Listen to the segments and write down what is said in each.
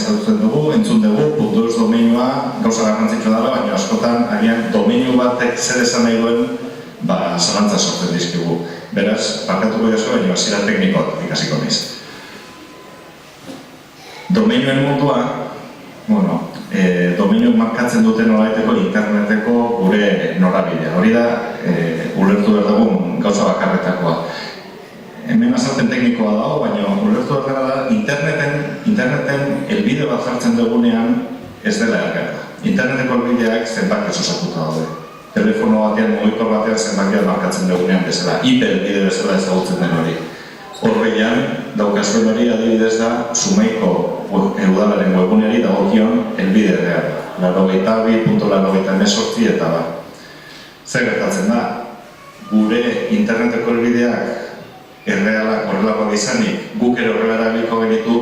ezagutzen dugu, entzun dugu, .eus domeinua gauza garrantzitsua dela, baina askotan agian domeinu batek zer esan nahi duen zalantza sortzen dizkigu. Beraz, parkatuko jaso, baina hasiera teknikoak ikasiko naiz. Domeinuen mundua, domeinuak markatzen duten nolabaiteko interneteko gure norabidea. Hori da, ulertu behar dugun gauza bakarretakoa. Hemen azalpen teknikoa dago, baina ulertu behar da, interneten helbide bat jartzen dugunean ez dela ergara. Interneteko helbideak zenbakiaz osatuta daude. Telefono batean, mugikor batean zenbakiaz markatzen dugunean bezala. IP helbide bezala ezagutzen den hori. Horreian, daukazuen hori adibidez da, Zumeiko udalaren webguneari dagokion helbide reala. 82.88 eta ba. Zer gertatzen da, gure interneteko helbideak errealak horrelakoak izanik, guk ere horrela erabiliko genitu,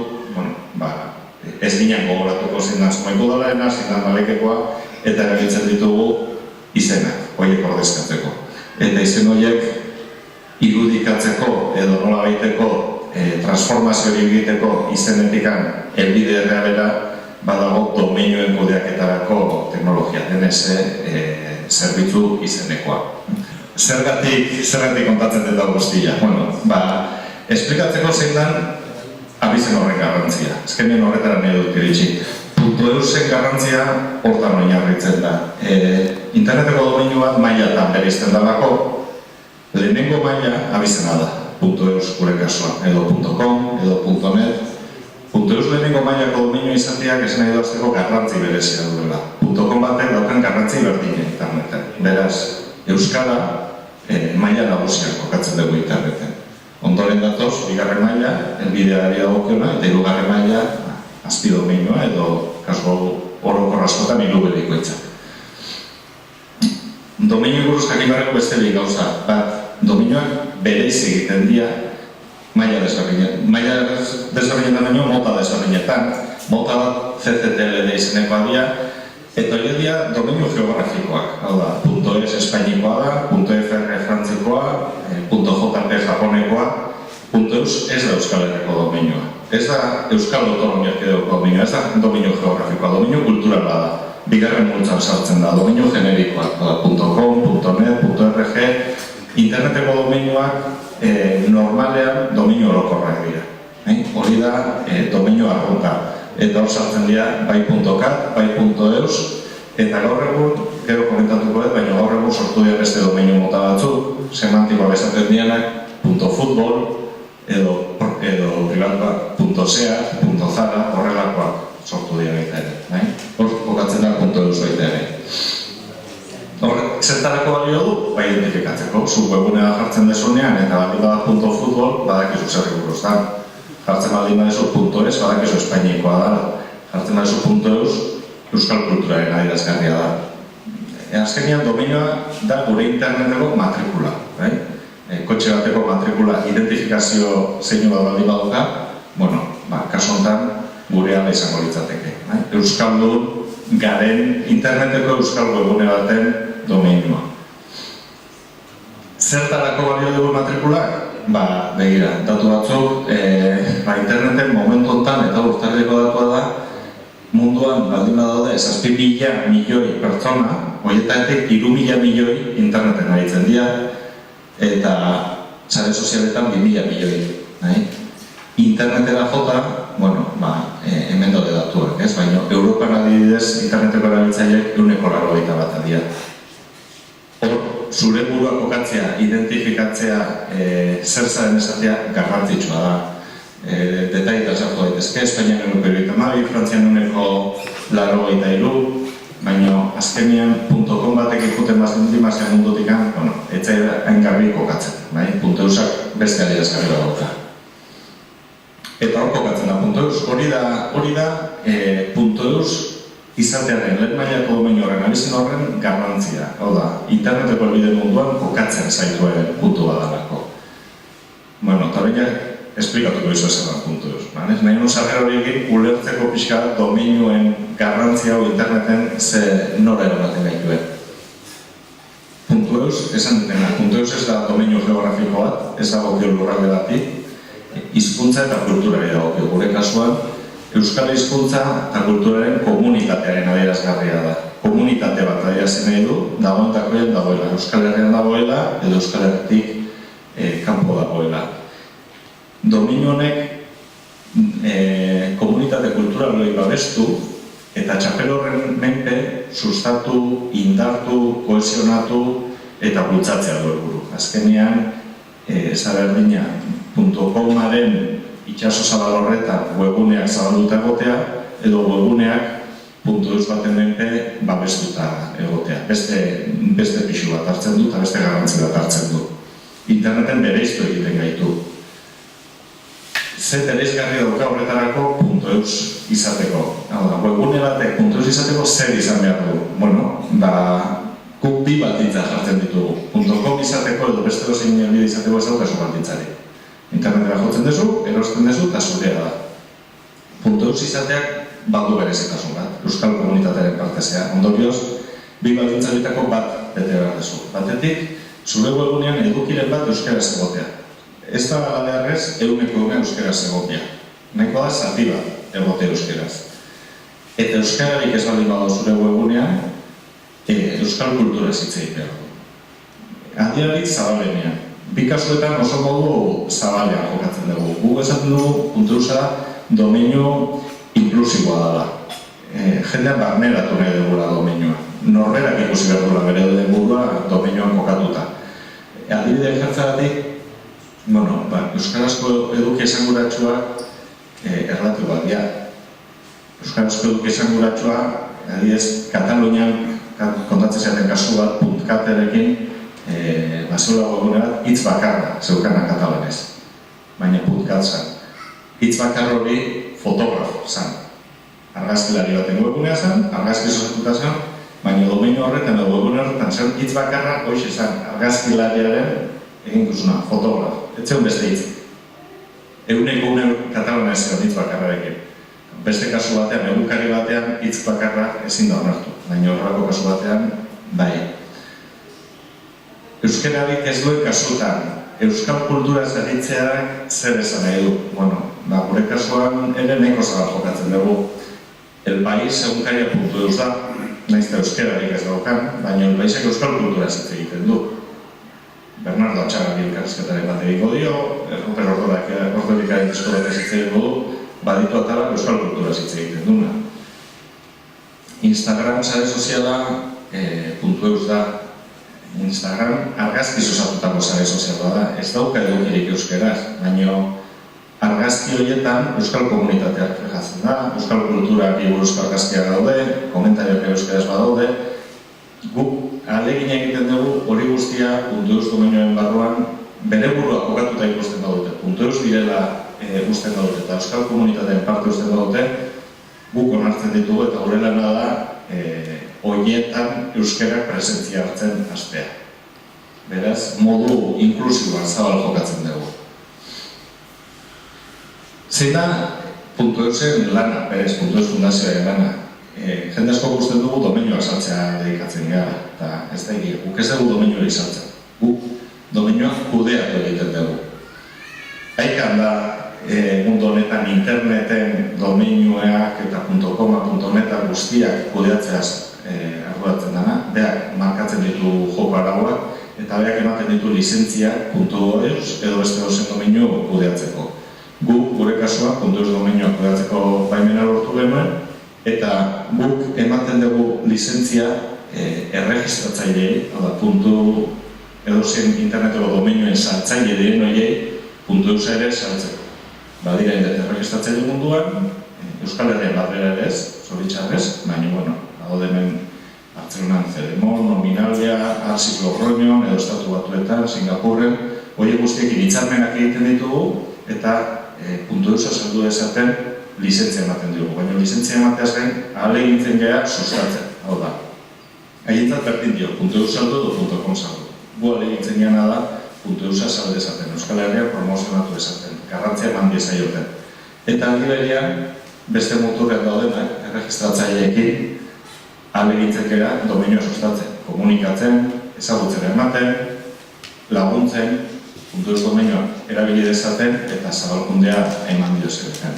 ez ginen gogoratuko zindan Zumeiko udalarena, zindan balekekoa, eta erabiltzen ditugu izenak, horiek ordezkatzeko. Eta izen horiek irudikatzeko edo nola baiteko transformazio egiteko izenetikan helbide errealera badago domeinuen kudeaketarako teknologia, DNS zerbitzu izenekoa. Zergatik kontatzen dut hau guztia? Esplikatzeko zein dan abizen horren garrantzia. Ezkenien horretara nahi dut iritsi. .eusen garrantzia hortan oinarritzen da. Interneteko domeinu bat mailatan bereizten dalako, lehenengo maila abizena da. .eus gure kasuan, edo .com, edo .net. .eus lehenengo mailako domeinu izateak esan nahi duazteko garrantzi berezia duela. .com batek dauken garrantzi berdine interneten. Beraz, euskara maila nagusiak kokatzen dugu interneten. Ondoren datoz, bigarren maila, helbideari dagokiona, eta hirugarren maila, azpi domeinua edo kasu orokor askotan hilubelikoitzak. Domeinu buruz jakin barreko beste bi gauza. Domeinuak bereiz egiten dira maila desberdinetan. Maila desberdinetan baino mota desberdinetan. Mota bat CCTLD izenekoa dira, eta hori dira domeinu geografikoak. Hau da, .es espainikoa da, .fr frantzikoa, .jp japonekoa, .eus ez da Euskal Herriko domeinua. Ez da Euskal Autonomiak edo domenioa, ez da domeinu geografikoa, domeinu kulturala da. Bigarren multzan sartzen da, domeinu generikoak, .com, .net, .rg, interneteko domeinuak normalean domeinu orokorrak dira. Hori da domeinu arrunta. Eta hor sartzen dira bai .cat, bai .eus, eta gaur egun, gero komentatuko dut, baina gaur egun sortu dira beste domeinu mota batzuk, semantikoa bezaten dianak, .futbol, edo privatua, .seat, .zara, horrelakoak sortu dira baita ere. Hor kokatzen da .eus baita ere. Zertarako balio du? Identifikatzeko. Zuk webgunea jartzen desunean eta baldin bada .futbol, badakizu zerri buruz da. Jartzen baldin badezu .es, badakizu espainikoa da. Jartzen badezu .eus, euskal kulturaren adierazgarria da. Azkenean domeinua da gure interneteko matrikula. Kotxe bateko matrikula identifikazio zeinu bat baldin baduka, kasu honetan gure ala izango litzateke. Euskaldun garen interneteko euskal webgune baten domeinua. Zertarako balio dugu matrikulak? Begira, datu batzuk, interneten momentu honetan eta urtarriko datua da, munduan baldin badaude 7.000 milioi pertsona, horietatik 3.000 milioi interneten aritzen dira, eta sare sozialetan 2.000 milioi. Internetera jota, hemen daude datuak, baina Europan adibidez interneteko erabiltzaileek 180 dira. Hor, zure burua kokatzea, identifikatzea, zer zaren esatea garrantzitsua da. Detaita sartu daitezke, Espainian 1,52, Frantzian 1,83, baina azkenean .com batek ikuten bazten mundutik, etzaira hain garbi kokatzen. .eusak beste adierazgarri dauka. Eta hor kokatzen da .eus. Hori da .eus izatearen lehen mailako domeinu horren abizen horren garrantzia. Hau da, interneteko helbide munduan kokatzen zaituen puntu badalako. Eta baina esplikatuko izo esan da .eus. Nahi nun sarrera hori egin ulertzeko pixka domeinuen garrantzia hau interneten ze nora eronaten gaituen. .eus esan dutena. .eus ez da domeinu geografiko bat, ez da gokio lurralde bati, hizkuntza eta kulturari dago. Gure kasuan, Euskal hizkuntza eta kulturaren komunitatearen adierazgarria da. Komunitate bat adierazi nahi du, dagoentakoen dagoela. Euskal Herrian dagoela edo Euskal Herritik kanpo dagoela. Dominio honek komunitate kultural hori babestu eta txapel horren menpe sustatu, indartu, kohesionatu eta bultzatzea du helburu. Azkenean, zaberdina.comaren itxaso zabal horretan webguneak zabalduta egotea edo webguneak .eus baten menpe babestuta egotea. Beste pixu bat hartzen du eta beste garrantzi bat hartzen du. Interneten bereiztu egiten gaitu. Ze bereizgarri dauka horretarako .eus izateko. Webgune batek .eus izateko zer izan behar du. Bueno, guk bi baldintza jartzen ditugu. .com izateko edo beste dozein bide izateko ez daukazu baldintzari. Internetera jotzen duzu, erosten duzu eta zurea da. .eus izateak baldu berezitasun bat, Euskal Komunitatearen partezea. Ondorioz, bi baldintzaritako bat bete behar duzu. Batetik, zure webgunean edukiren bat euskaraz egotea. Ez da beharrez, 100% euskaraz egotea. Nahiko da, zati bat egotea euskaraz. Eta euskararik ez baldin badu zure webgunean, euskal kultura hitz egin behar du. Adierazgarri zabalenean. Bi kasuetan oso modu zabalean jokatzen dugu. Gu esaten dugu .eusa domeinu inklusiboa dela. Jendean barneratu nahi dugula domeinua. Norberak ikusi behar dugula bere helburua domeinuan kokatuta. Adibide jartzagatik, euskarazko eduki esanguratsua erlatiboak dira. Euskarazko eduki esanguratsua, adibidez, Katalunian kontatzen zaten kasu bat, .caterekin, bazeula webgune bat, hitz bakarra, zeukana katalanez. Baina .cat zan. Hitz bakar hori fotografo zan. Argazkilari baten webgunea zan, argazki sosatuta zan, baina domeinu horretan edo webgune horretan zen hitz bakarra hoxe zan, argazkilariaren egin duzuna, fotografo. Ez zeun beste hitz. Eguneko katalanez zeon hitz bakarrarekin. Beste kasu batean, egunkari batean hitz bakarra ezin da onartu, baina horrelako kasu batean, bai. Euskararik ez duen kasutan, euskal kultura zeritzeak zer esan nahi du. Gure kasuan ere nahiko zabal jokatzen dugu. El País egunkaria.eus da, nahiz eta euskararik ez daukan, baina El Paísek euskal kultura hitz egiten du. Bernardo Atxagarri elkarrizketaren bat egiko dio, Ruper Ordolikaren diskolatez hitz egiten du, baditu atalak euskal kultura hitz egiten duna. Instagram sare soziala .eus da. Instagram argazki osatutako sare soziala da. Ez dauka edukirik euskeraz, baina argazki horietan euskal komunitateak fijatzen da, euskal kulturak buruzko argazkiak daude, komentarioak euskeraz badaude. Guk ahalegin egiten dugu hori guztia .eus domenioen barruan bere burua kokatuta ikusten daute. .eus direla usten daute eta euskal komunitateen parte usten daute, guk onartzen ditugu eta gure lana da horietan euskerak presentzia hartzen hastea. Beraz, modu inklusiboan zabal jokatzen dugu. Zein da .eusen lana, berez, .eus fundazioaren lana. Jende asko gusten dugu domeinua saltzea dedikatzen gara, eta ez da egia, guk ez dugu domeinua saltzen. Guk domeinua kudeatu egiten dugu. Haikan da mundu honetan interneten domeinuak eta .com.net guztiak kudeatzeaz arduratzen dana, beak markatzen ditu joko arauak eta beak ematen ditu lizentziak .eus edo beste dozen domeinu kudeatzeko. Guk, gure kasuan, .eus domeinua kudeatzeko baimena lortu genuen eta guk ematen dugu lizentzia erregistratzaileei, edo zen interneteko domeinuen saltzaile diren horiei .eusa ere saltzeko. Badira erregistratzaile munduan, Euskal Herrian badera ere ez, zoritxarrez, baina, dago demen Bartzelonan Zeremon, Nominaldia, Arsis Logroñon, edo Estatu Batuetan, Singapurren, horiek guztiekin hitzarmenak egiten ditugu eta .eusa saldu dezaten lizentzia ematen dugu. Baina lizentzia emateaz gain, ahalegintzen gara sustatzen, hau da. Haientzat berdin dio, .eus saldu edo .com saldu. Gu ahalegintzen gana da, .eusa saldu dezaten, Euskal Herria promozionatu dezaten, garrantzia eman diezaioten. Eta aldi beste motorrean daudenak, erregistratzaileekin, ahalegintzen gara domeinua sustatzen, komunikatzen, ezagutzen ematen, laguntzen, .eus domeinua erabili dezaten eta zabalkundea eman dio zeuken.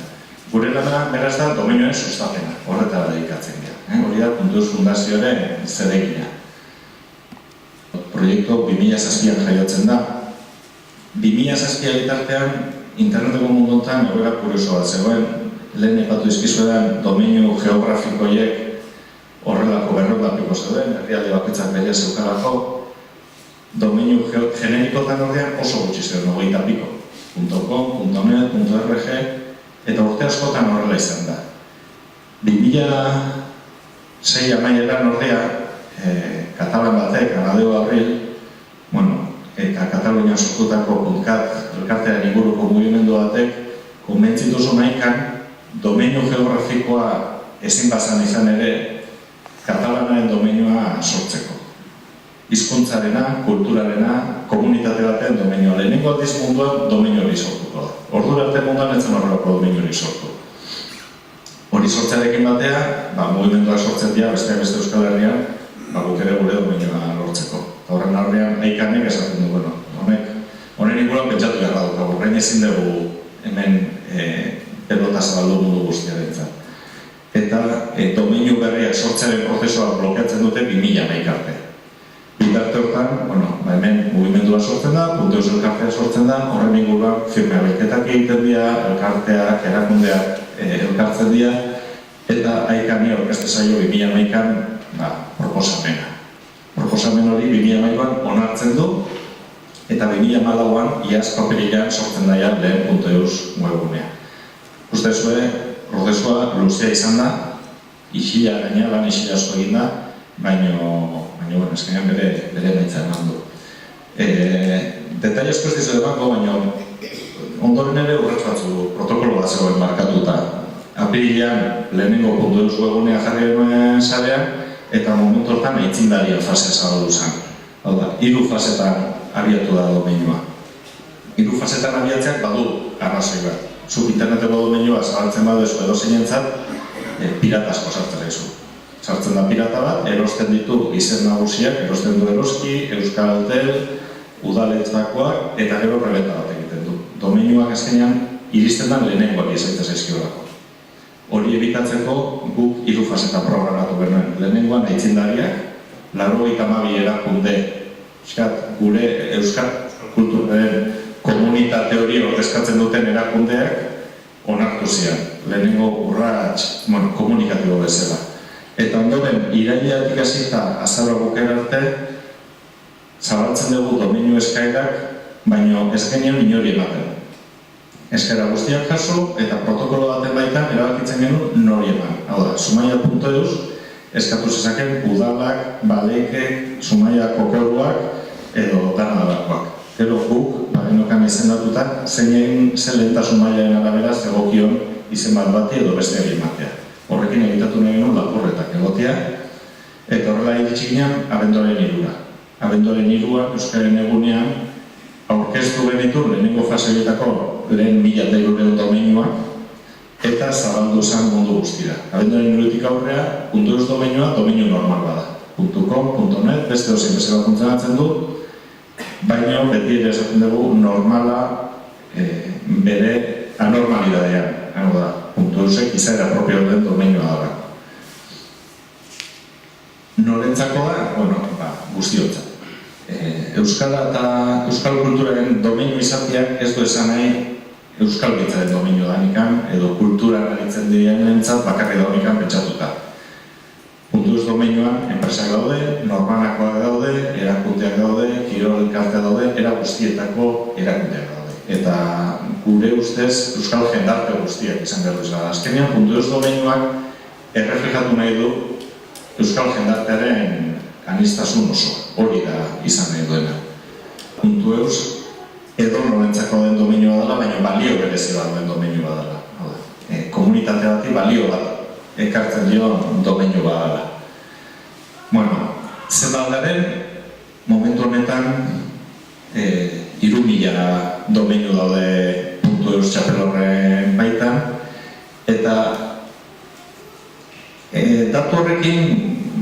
Gure lana beraz da domenioen sustapena, horretara dedikatzen dira. Hori da .eus fundazioaren zeregina. Proiektu 2007an jaiotzen da. 2007 bitartean interneteko mundutan egoera kurioso bat zegoen. Lehen epatu izkizuetan domenio geografikoiek horrelako berrondapiko zeuden, herrialde bakoitzak bere zeukarako. Domenio generikotan ordean oso gutxi zeuden, 20 piko. .com, .net, .rg, eta urte askotan horrela izan da. 2006 amaieran ordea, Katalan batek, Amadeo Abril, eta Katalunian sortutako .cat elkartearen inguruko mugimendu batek, konbentzitu zonaikan, domenio geografikoa ezin bazan izan ere, Katalanaren domenioa sortzeko. Hizkuntzarena, kulturarena, komunitate baten domenioa. Lehenengo aldiz munduan domenio hori sortuko da. Ordura arte munduan ez zen horrelako domenio hori sortu. Hori sortzearekin batea, mugimenduak sortzen dira, beste Euskal Herrian, guk ere gure domenioa lortzeko. Horren aurrean, Aikanek esaten du, honen inguruan pentsatu behar da, horrein ezin dugu hemen pelota zabaldu mundu guztiarentzat. Eta domenio berriak sortzearen prozesua blokeatzen dute 2011 arte. Bitarte hortan, hemen mugimendua sortzen da, .eus elkartea sortzen da, horren inguruan firme abeiketak egiten dira, elkarteak, erakundeak elkartzen dira, eta Aikani orkeste zaio 2011an proposamena. Proposamen hori 2011an onartzen du, eta 2014an iaz paperilean sortzen daia lehen .eus webgunea. Ustezue, prozesua luzea izan da, isila gaina, lan isila asko egin da, baina eskenean bere gaitza eman du. Detaile asko ez dizu emango, baina ondoren ere urratz batzu protokolo bat zegoen markatuta. Apirilean lehenengo .eus webgunea jarri genuen sarean, eta momentu hortan aitzindaria fasea zabaldu zen. Hau da, 3 fasetan abiatu da domenioa. 3 fasetan abiatzeak badu arrazoi bat. Zuk interneteko domenioa zabaltzen baduzu edozeinentzat, pirata asko sartzen daizu. Sartzen da pirata bat, erosten ditu izen nagusiak, erosten du Eroski, Euskaltel, udaletzakoak, eta gero rebeta bat egiten du. Domenioak azkenean iristen da lehenengoak izaitez zaizkiolako. Hori ebitatzeko guk 3 fasetan programatu genuen. Lehenengoan aitzindariak, 92 erakunde, gure euskal kulturaren komunitate hori ordezkatzen duten erakundeak onartu zian. Lehenengo urrats komunikatibo bezala. Eta ondoren, irailetik hasita azaroa bukaera arte, zabaltzen dugu domenio eskaerak, baina ez genion inori ematen. Eskaera guztiak jaso eta protokolo baten baitan erabakitzen genuen nori eman. Hau da, Zumaia.eus eskatu zezaken udalak, baleikek, Zumaiako koruak edo danadakoak. Gero guk, bagenokan izendatuta, zein egin lehentasun mailaren arabera zegokion izen bat bati edo beste egin ematea. Horrekin egitatu nahi genuen lapurretak egotea, eta horrela iritsi ginen abenduaren 3. Abenduaren 3 Euskaren egunean aurkeztu genitu lehenengo faseetako lehen 1300 domenioak, eta zabaldu zen mundu guztira. Abenduaren 3tik aurrea, .eus domenioa domenio normal bada. .com, .net, beste osin bezala funtzionatzen du, baina beti ere esaten dugu normala bere anormalidadean. Hau da, .eusek izaera propio den domenioa dara. Norentzako da, guztiotzat. Euskala eta euskal kulturaren domenio izateak ez du esan nahi euskal bitzaren domenio danikan edo kultura realitzen direnentzat bakarri daunikan pentsatuta. .eus domenioan enpresak daude, normanakoak daude, erakundeak daude, kirol elkartea daude, era guztietako erakundeak daude. Eta gure ustez euskal jendarte guztiak izan behar duzela. Azkenean, .eus domenioak erreflejatu nahi du euskal jendartearen aniztasun oso. Hori da izan nahi duena. .eus edo norentzako den domenioa dela, baina balio berezi bat den domenioa dela. Komunitate bati balio bat ekartzen dio domenio bat dela. Zenbaldaren, momentu honetan 3.000 domenio daude .eus txapelorren baitan, eta datu horrekin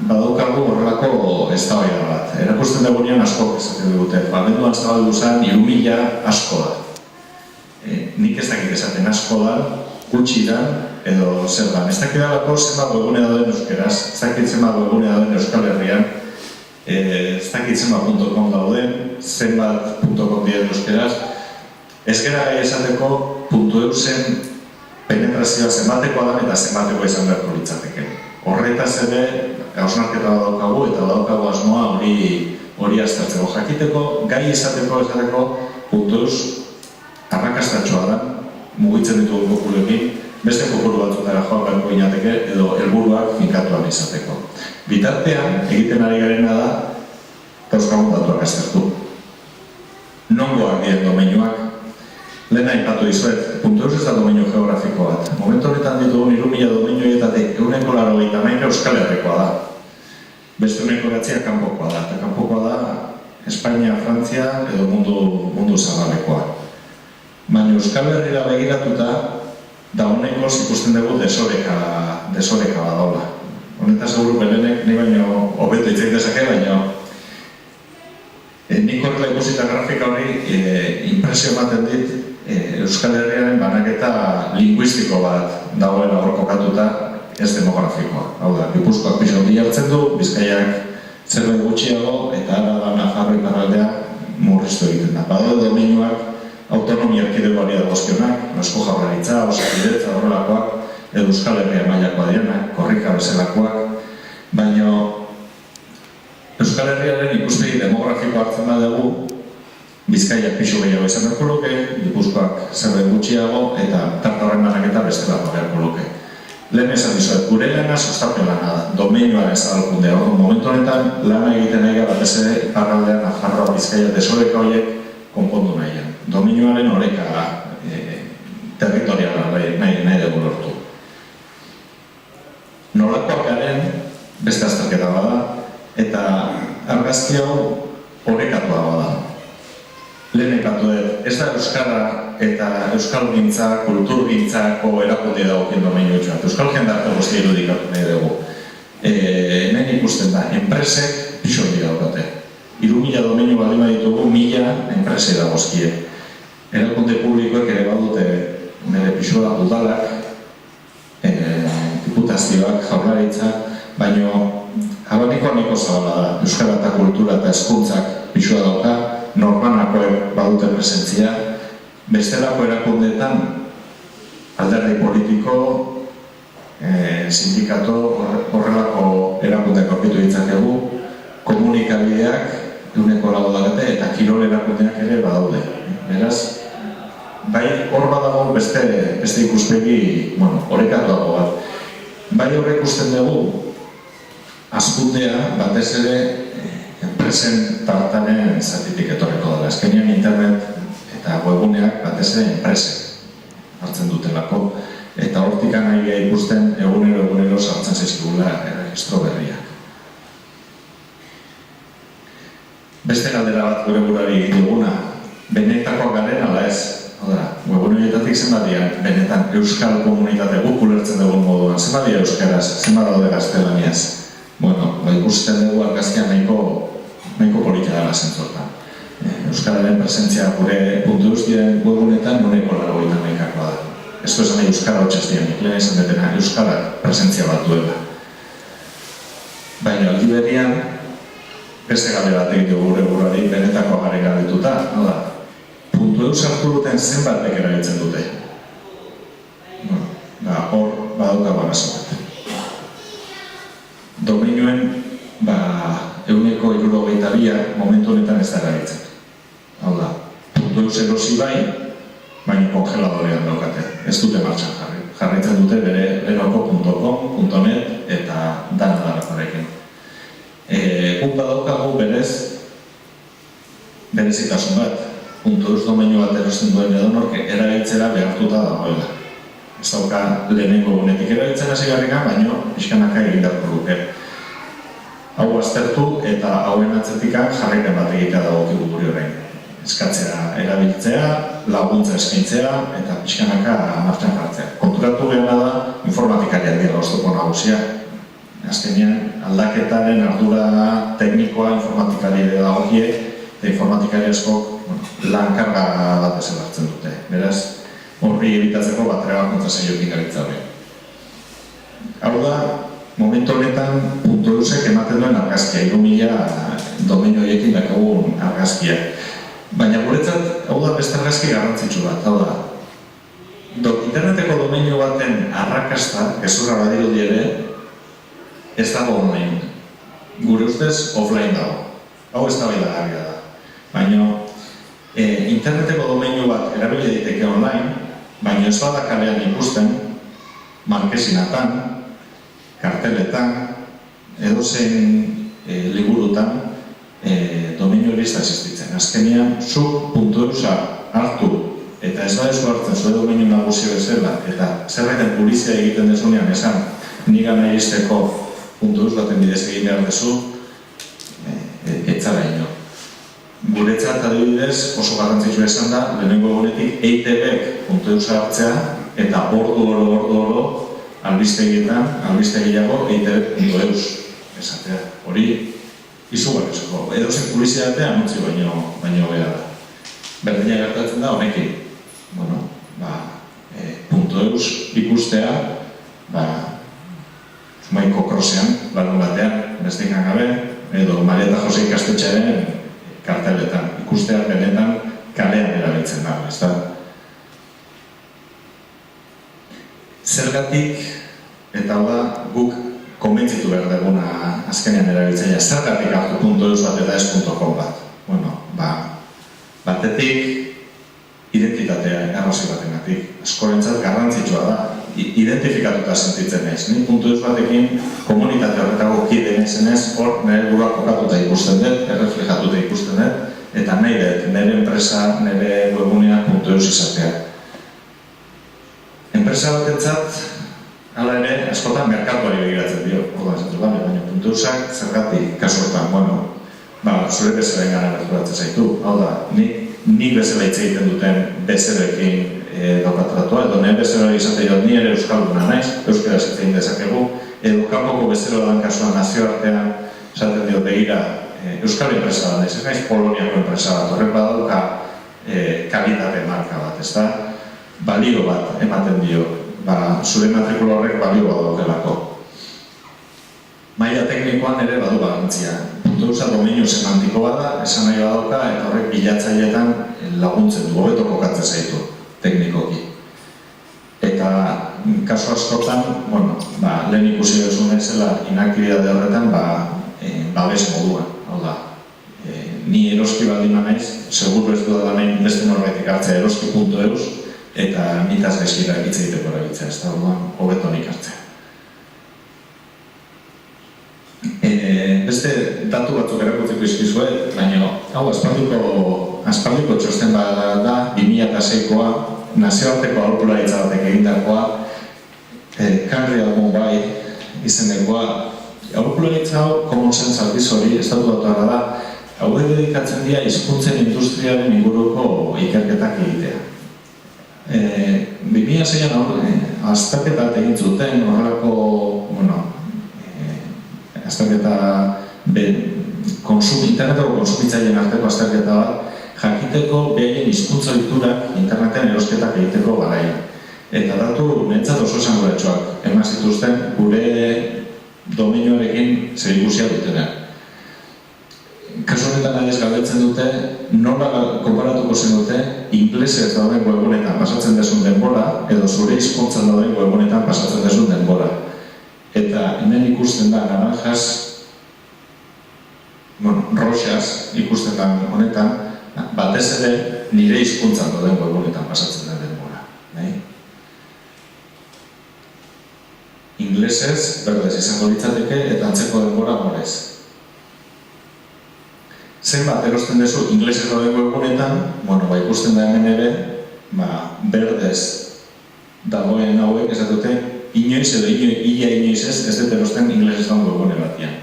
badaukagu horrelako eztabaida bat. Erakusten dagoenean asko esaten dute. Abenduan zabaldu zen 3.000 asko da. Nik ez dakit esaten asko da, gutxi da, edo zer da. Ez dakidalako zenbat webgune dauden euskeraz, ez dakit zenbat webgune dauden Euskal Herrian, ez dakit zenbat.com dauden, zenbat.com diren euskeraz, ez gara gai esateko .eusen penetrazioa zenbatekoa da eta zenbatekoa izan beharko litzateke. Horretaz ere, hausnarketa badaukagu eta badaukagu asmoa hori aztertzeko. Jakiteko, gai izateko .eus arrakastatxoa da, mugitzen ditugu kopuruekin, beste kopuru batzutara joan beharko inateke edo helburuak finkatuan izateko. Bitartean, egiten ari garena da, dauzkagun datuak aztertu. Nongoak dien domeinuak, lehen aipatu dizuet, .eus ez da domeinu geografiko bat. Momentu honetan ditugun 3.000 domeinuetatik 180 Euskal Herrikoa da. Beste 180 kanpokoa da, eta kanpokoa da Espainia, Frantzia edo mundu zabalekoa. Baina Euskal Herrira begiratuta, dagoeneko ikusten dugu desoreka badaula. Honetaz seguru belenek, ni baino hobeto hitz egin dezake, baina nik horrela ikusita grafika hori impresio ematen dit Euskal Herriaren banaketa linguistiko bat dagoela hor kokatuta, ez demografikoa. Hau da, Gipuzkoak pisu handi hartzen du, Bizkaiak zerbait gutxiago, eta Araba, Nafarroa, iparraldea murriztu egiten da. Badaude domeinuak autonomia erkidegoari dagozkionak, Eusko Jaurlaritza, Osakidetza, horrelakoak, edo Euskal Herria mailakoa direnak, korrika bezalakoak, baina Euskal Herriaren ikuspegi demografikoa hartzen badugu, Bizkaiak pixu gehiago izan beharko luke, Gipuzkoak zerbait gutxiago, eta tarte horren banaketa beste bat beharko luke. Lehen esan dizuet, gure lana sustapen lana da, domeinuaren zabalkundea. Momentu honetan, lana egiten nahi batez ere iparraldean, Nafarroa, Bizkaia, desoreka horiek konpondu nahian. Domeinuaren oreka territoriala nahi dugu lortu. Nolakoak garen, beste azterketa bada, eta argazki hau orekatua bada. Lehen epatu dut, ez da Euskara eta Euskalgintza, kulturgintzako erakunde dagokien domeinu etxuat. Euskal jendarte guztia irudikatu nahi dugu. Hemen ikusten da, enpresek pixo hori daukate. 3.000 domeinu baldin baditugu, 1.000 enpresei dagozkie. Erakunde publikoek ere badute nire pixoa udalak, diputazioak, Jaurlaritza, baina abanikoa niko zabala da. Euskara eta kultura eta hezkuntzak pixoa dauka, normanakoek badute presentzia, bestelako erakundeetan alderdi politiko, sindikato, horrelako erakundeak aurkitu ditzakegu, komunikabideak eguneko lagodakete eta kirol erakundeak ere badaude. Beraz, bai hor badago beste ikuspegi, orekatuago bat. Bai horrek ikusten dugu, hazkundea batez ere enpresen tartanen zatitik etorreko dela. Azkenean internet eta webguneak batez ere enpresek hartzen dutelako, eta hortik nahi ikusten egunero sartzen zaizkigula estro berriak. Beste galdera bat gure burari duguna, benetakoak garen ala ez. Webgune horietatik zenbat dira benetan euskal komunitate guk ulertzen dugun moduan, zenbat dira euskaraz, zenbat daude gaztelaniaz. Ikusten dugu argazkian nahiko politia dela zentzuetan. Euskararen presentzia gure .eus diren webgunetan nuneko 89koa da. Ez du esan nahi euskara hotxez diren, lehen izan detena euskarak presentzia bat duela. Baina aldi berian, beste galdera bat egite gure buruari benetako garen galdetuta, .eus hartu duten zenbatek erabiltzen dute. Hor badauka bagazoket. Domeinuen, 162 momentu honetan ez da erabiltzen. Hau da, .eus erosi bai, baina kongeladorean daukate. Ez dute martxan jarri. Jarraitzen dute bere lenoko.com, .net eta dana darakoarekin. Guk badaukagu berezitasun bat. .eus domeinu bat erosten duen edonork erabiltzera behartuta dagoela. Ez dauka lehenengo gunetik erabiltzen hasi garrika, baina pixkanaka egin beharko luke. Hau aztertu eta hauen atzetikan jarraipen bat egitea dagokigu guri orain. Eskatzea erabiltzea, laguntza eskaintzea eta pixkanaka martxan jartzea. Konturatu behar da informatikariak dira oztopo nagusia. Azkenean aldaketaren ardura teknikoa informatikari dagokie eta informatikari askok lan karga bat ezartzen dute. Beraz, horri ebitatzeko trebakuntza saioekin gabiltza hori. Hau da, momentu honetan .eusek ematen duen argazkia, 3.000 domenio horiekin dakagun argazkia. Baina guretzat, hau da beste argazki garrantzitsu bat, hau da. Interneteko domenio baten arrakasta, gezurra badirudi ere, ez dago online. Gure ustez, offline dago. Hau ez da bailagarria da. Baina, interneteko domenio bat erabili daiteke online, baina ez bada kalean ikusten, markesinatan, karteletan, edozein liburutan, domenio hori ez da existitzen. Azkenean, zuk .eusa hartu, eta ez badezu hartzen zure domenio nagusi bezala, eta zerbaiten publizia egiten desunean esan, nigan nahi izteko .eus baten bidez egin behar dezu, etzara ino. Guretzat adibidez oso garrantzitsua esan da, lehenengo egunetik EITB .eusa hartzea, eta ordu albistegietan, albistegiago EITB.eus esatea. Hori, izugarrizko. Edozen publizitatea anuntzio baino bera da. Berdina gertatzen da honekin. .eus ikustea, Zumaiko krosean, larun batean, bestekan gabe, edo Maria eta Jose ikastetxearen karteletan. Ikustea benetan kalean erabiltzen da, ez da? Zergatik, eta hau da, guk konbentzitu behar duguna azkenean erabiltzaia, zergatik hartu .eus bat eta ez.com bat. Batetik, identitatea arrazoi batenatik. Askorentzat garrantzitsua da, identifikatuta sentitzen ez. Ni .eus batekin komunitate horretako kideen esenez, hor nire buruak kokatuta ikusten dut, erreflejatuta ikusten dut, eta nahi dut, nire enpresa, nire webunea .eus izatea. Enpresa batetzat, hala ere, askotan merkatuari begiratzen dio, baina .eusak zergatik kasortan, zure bezaren gana berturatzen zaitu. Hau da, nik bezala hitz egiten duten bezeroekin daukatratua, edo nire bezero izatea ni ere euskalduna naiz, euskaraz hitz egin dezakegu, edo kanpoko bezero dan kasuan nazioartean esaten dio begira euskal enpresa da naiz, ez naiz Poloniako enpresa bat, horrek badauka kalitate marka bat, ez da? Balio bat ematen dio, zure matrikula horrek balio bat daukelako. Maila teknikoan ere badu garantzia. .eusa domenio semantiko bada, esan nahi badauka, eta horrek bilatzaileetan laguntzen du, hobeto kokatzen zaitu teknikoki. Eta kasu askotan, lehen ikusi duzun ezela inaktibidade horretan, babes moduan. Hau da, ni eroski baldin naiz, seguru ez du da nahi beste norbaitik hartzea eroski.eus, eta nitaz gaizkira hitz egiteko erabiltzea, ez da, hobeto nik hartzea. Beste datu batzuk erakutziko izkizuet, baina hau aspaldiko txosten bat da, 2006koa, nazioarteko aholkularitza batek egindakoa, Country Mobile izenekoa. Aholkularitza hau, Common Sense aldiz hori, estatu datorra da, hauek dedikatzen dira hizkuntzen industriaren inguruko ikerketak egitea. 2006an azterketa egin zuten, horrelako, azterketa interneteko konsumitzaileen arteko azterketa bat, jakiteko behaien hizkuntza ohiturak interneten erosketak egiteko garaian. Eta datu niretzat oso esanguratsuak eman zituzten gure domenioarekin zerikusia dutenean. Kasu honetan adez galdetzen dute, nola konparatuko zen dute inglesez dauden webunetan pasatzen desun denbora, edo zure hizkuntzan dauden webunetan pasatzen desun denbora. Eta hemen ikusten da naranjas, roxas ikusten da honetan, batez ere nire hizkuntzan dauden webunetan pasatzen den denbora. Inglesez, berdez izango litzateke, eta antzeko denbora morez. Zenbat erosten dezu inglesez dauden webunetan, ikusten da hemen ere, berdez dagoen hauek esatute, inoiz edo inoiz ez dut erosten inglesez dagoen webune batian.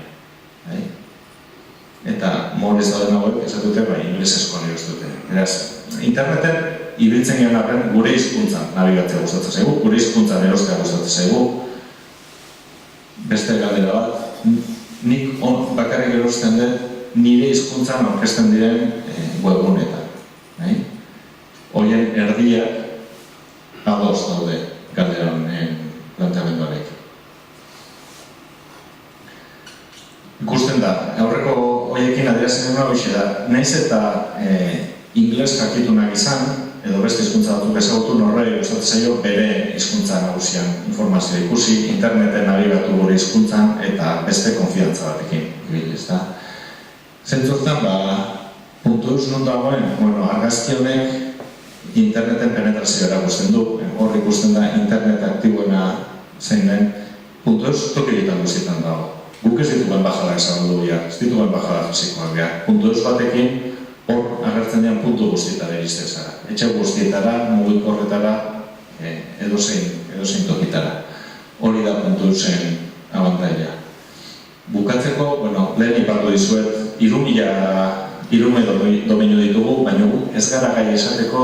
Eta morez dauden hauek esatute, inglesezkoan erostute. Beraz, interneten ibiltzen gehan arren gure hizkuntzan nabigatzea gustatzen zaigu, gure hizkuntzan erostea gustatzen zaigu. Beste galdera bat, nik bakarrik erosten dut nire hizkuntzan aurkezten diren webunetan. Horien erdiak ikusten da, aurreko horiekin adierazten dena hoxe da, nahiz eta ingles jakitunak izan, edo beste hizkuntza batzuk ezagutu norrei gustatzen zaio bere hizkuntza nagusian informazioa ikusi, interneten nabigatu gure hizkuntzan eta beste konfiantza batekin ibil, ezta? Zentzurtan, puntu non dagoen, argazki honek interneten penetrazioa erakusten du, hor ikusten da internet aktiboena zein den, puntu tokietan guztietan dago. Guk ez ditugu enbajadak zabaldu behar, ez ditugu enbajadak fisikoak behar. Puntu batekin, hor agertzen dian puntu guztietara iristen zara. Etxe guztietara, mugikorretara, edozein tokitara. Hori da puntu abantaila. Bukatzeko, lehen ipatu dizuet, 3.000 domeinu ditugu, baina ez gara gai esateko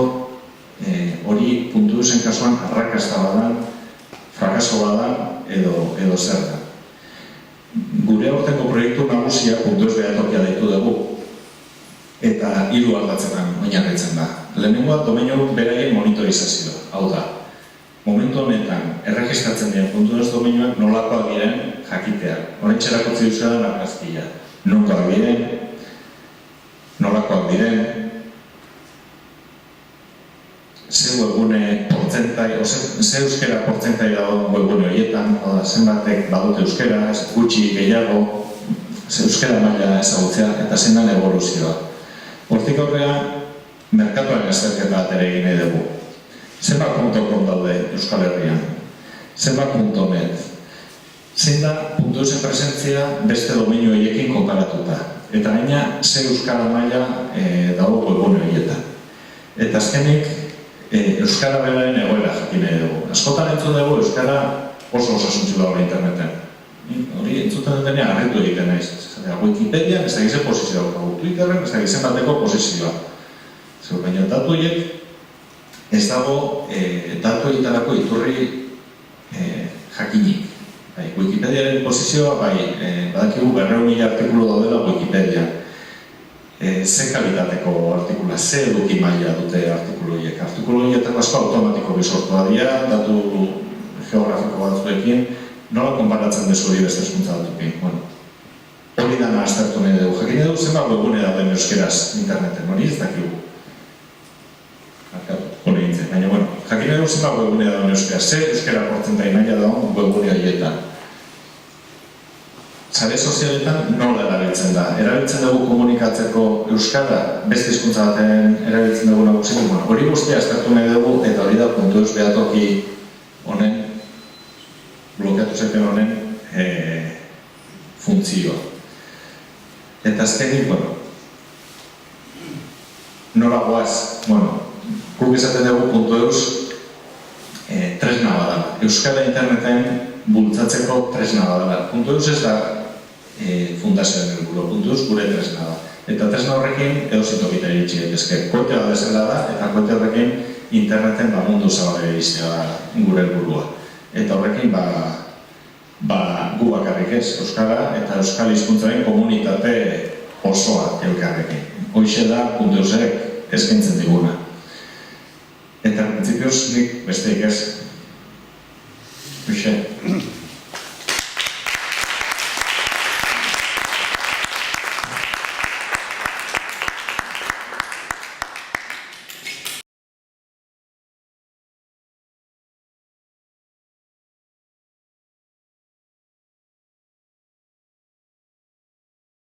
hori puntu kasuan arrakasta badan, frakaso badan edo zer da. Gure aurtengo proiektu nagusia puntu behatokia deitu dugu eta 3 aldatzetan oinarritzen da. Lehenengoa domeinu beraien monitorizazioa, hau da. Momentu honetan, erregistratzen diren puntu domeinuak nolakoak diren jakitea. Horrentxe erakutzi duzua da argazkia. Nolakoak diren, nolakoak diren, ze webgune portzentai, ze euskera portzentai dago webgune horietan, zenbatek badute euskera, gutxi gehiago, ze euskera maila ezagutzea eta zendan evoluzioa. Hortik aurrea, merkatuaren azterketa bat ere egin dugu. Zenbat.com daude Euskal Herrian, zenbat.net, zein da .eusen presentzia beste domeinu horiekin konparatuta. Eta gaina, ze euskara maila dago webgune horietan. Eta azkenik, euskara beraren egoera jakin nahi dugu. Askotan entzun dugu euskara oso osasuntzu dago interneten. Hori entzuten denean harritu egiten naiz. Wikipedian ez da gizen posizioa daukagu, Twitterren ez da gizen bateko posizioa. Baina datu horiek ez dago datu horietarako iturri jakinik. Wikipediaren posizioa, badakigu 400.000 artikulu daudela Wikipedian. Ze kalitateko artikula, ze eduki maila dute artikulu horiek. Artikulu horietako asko automatiko bizortua dira, datu geografiko batzuekin, nola konparatzen dezu hori beste hizkuntza datukin. Hori dana aztertu nahi dugu. Jakin dugu zenbat webgune dauden euskeraz interneten, hori ez dakigu. Hori nintzen, baina jakin dugu zenbat webgune dauden euskeraz, ze euskera portzentai maila dagoen webgune horietan. Sare sozialetan nola erabiltzen da? Erabiltzen dugu komunikatzeko euskara, beste hizkuntza baten erabiltzen dugu nagusitu. Hori guztia aztertu nahi dugu eta hori da .eus behatoki honen, blokeatu zaiten honen funtzioa. Eta azkenik, nola goaz, guk esaten dugu .eus tresna badala. Euskara interneten bultzatzeko tresna badala. .eus ez da fundazioen helburu, .eus gure tresna da. Eta tresna horrekin edozitokita iritsi gaitezke. Koete bat bezala da, eta koete horrekin interneten mundu zabalera iristea da gure helburua. Eta horrekin gu bakarrik ez, euskara eta euskal hizkuntzaren komunitate osoa elkarrekin. Hoixe da .eusek eskaintzen diguna. Eta printzipioz nik besteik ez. Hoixe.